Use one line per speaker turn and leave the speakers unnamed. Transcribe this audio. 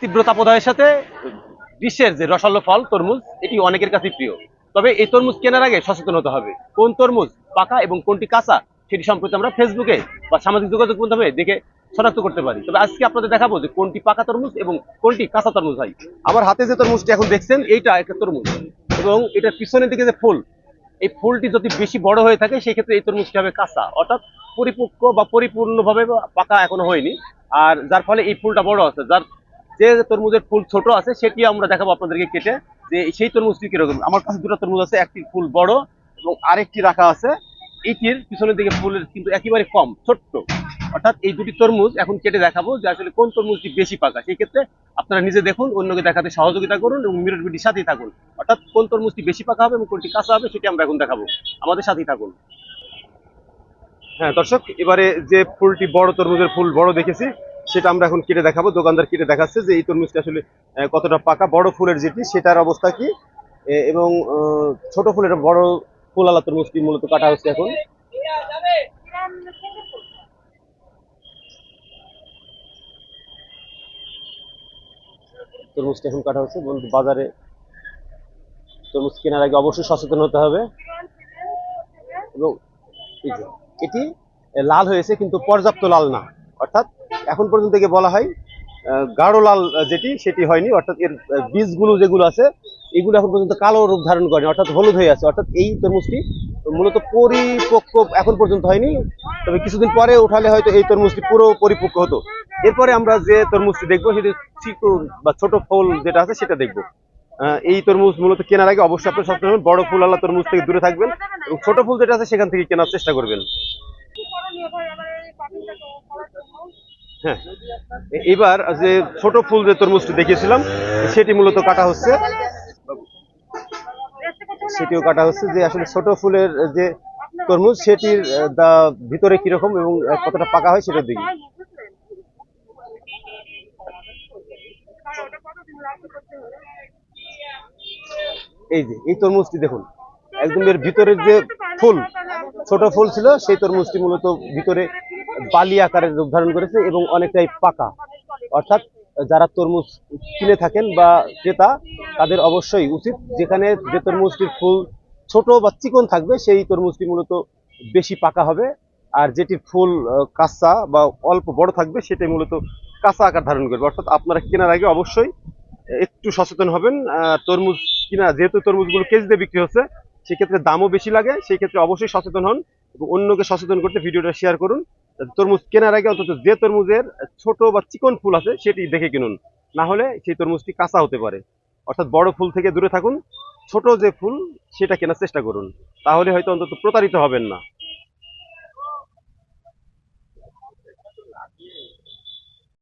তীব্র তাপদাহের সাথে গ্রীষ্মের যে রসালো ফল তরমুজ, এটি অনেকের কাছে প্রিয়। তবে এই তরমুজ কেনার আগে সচেতন হতে হবে। কোন তরমুজ পাকা এবং কোনটি কাঁচা সেটি সম্পর্কে আমরা ফেসবুকে বা সামাজিক যোগাযোগ মাধ্যমে দেখে শনাক্ত করতে পারি। তবে আজকে আপনাদের দেখাবো যে কোনটি পাকা তরমুজ এবং কোনটি কাঁচা তরমুজ হয়। আমার হাতে যে তরমুজটি এখন দেখছেন, এইটা একটা তরমুজ, এবং এটার পিছনের দিকে যে ফুল, এই ফুলটি যদি বেশি বড় হয়ে থাকে সেই ক্ষেত্রে এই তরমুজটি হবে কাঁচা, অর্থাৎ পরিপক্ক বা পরিপূর্ণভাবে পাকা এখনো হয়নি। আর যার ফলে এই ফুলটা বড় আছে। যার যে তরমুজের ফুল ছোট আছে সেটি আমরা দেখাবো আপনাদেরকে কেটে, যে সেই তরমুজটি কিরকম। আমার কাছে দুটো তরমুজ আছে, একটি ফুল বড় এবং আরেকটি রাখা আছে। এইটির পিছনের দিকে ফুলের কিন্তু একেবারে কম, ছোট্ট। অর্থাৎ এই দুটি তরমুজ এখন কেটে দেখাবো যে আসলে কোন তরমুজটি বেশি পাকা। সেই ক্ষেত্রে আপনারা নিজে দেখুন, অন্যকে দেখাতে সহযোগিতা করুন এবং মিরর বিডির সাথেই থাকুন। অর্থাৎ কোন তরমুজটি বেশি পাকা হবে এবং কোনটি কাঁচা হবে সেটি আমরা এখন দেখাবো। আমাদের সাথেই থাকুন। হ্যাঁ দর্শক, এবারে যে ফুলটি বড়, তরমুজের ফুল বড় দেখেছি, সেটা আমরা এখন কেটে দেখাবো। দোকানদার কেটে দেখাচ্ছে যে এই তরমুজটা আসলে কতটা পাকা। বড় ফুলের যেটি, সেটার অবস্থা কি, এবং ছোট ফুলের বড় ফুলালা তরমুজটি মূলত কাটা হচ্ছে এখন। তরমুজটা এখন কাটা হচ্ছে। বন্ধু, বাজারে তরমুজ কেনার আগে অবশ্যই সচেতন হতে হবে। এবং এই যে এটি লাল হয়েছে কিন্তু পর্যাপ্ত লাল না, অর্থাৎ এখন পর্যন্ত থেকে বলা হয় গাঢ় লাল যেটি, সেটি হয়নি। অর্থাৎ এর বীজগুলো যেগুলো আছে, এগুলো এখন পর্যন্ত কালো রূপ ধারণ করেনি, অর্থাৎ হলুদ হয়ে আছে। অর্থাৎ এই তরমুজটি মূলত পরিপক্ক এখন পর্যন্ত হয়নি। তবে কিছুদিন পরে উঠালে হয়তো এই তরমুজটি পুরো পরিপক্ক হতো। এরপরে আমরা যে তরমুজটি দেখবো সেটি চিকন বা ছোট ফল যেটা আছে সেটা দেখবো। এই তরমুজ মূলত কেনার আগে অবশ্যই আপনার সচেতন হবেন। বড় ফুলওয়ালা তরমুজ থেকে দূরে থাকবেন এবং ছোট ফুল যেটা আছে সেখান থেকে কেনার চেষ্টা করবেন। হ্যাঁ, এবার যে ছোট ফুল যে তরমুজটি দেখিয়েছিলাম সেটি মূলত কাটা হচ্ছে। সেটিও কাটা হচ্ছে, যে আসলে ছোট ফুলের যে তরমুজ সেটির ভিতরে কিরকম এবং কতটা পাকা হয় সেটার দিকে। এই যে এই তরমুজটি দেখুন, একদম এর ভিতরের যে ফুল, ছোট ফুল ছিল, সেই তরমুজটি মূলত ভিতরে বালি আকারের রূপ ধারণ করেছে এবং অনেকটাই পাকা। অর্থাৎ যারা তরমুজ কিনে থাকেন বা ক্রেতা, তাদের অবশ্যই উচিত যেখানে যে তরমুজটির ফুল ছোট বা চিকন থাকবে সেই তরমুজটি মূলত বেশি পাকা হবে। আর যেটি ফুল কাঁচা বা অল্প বড় থাকবে সেটাই মূলত কাঁচা আকার ধারণ করবে। অর্থাৎ আপনারা কেনার আগে অবশ্যই একটু সচেতন হবেন। তরমুজ কিনা, যেহেতু তরমুজগুলো কেজিতে বিক্রি হচ্ছে, সেক্ষেত্রে দামও বেশি লাগে। সেই ক্ষেত্রে অবশ্যই সচেতন হন এবং অন্যকে সচেতন করতে ভিডিওটা শেয়ার করুন। তরমুজ কেনার আগে অন্তত যে তরমুজের ছোট বা চিকন ফুল আছে সেটি দেখে কিনুন, না হলে সেই তরমুজটি কাঁচা হতে পারে। অর্থাৎ বড় ফুল থেকে দূরে থাকুন, ছোট যে ফুল সেটা কেনার চেষ্টা করুন, তাহলে হয়তো অন্তত প্রতারিত হবেন না।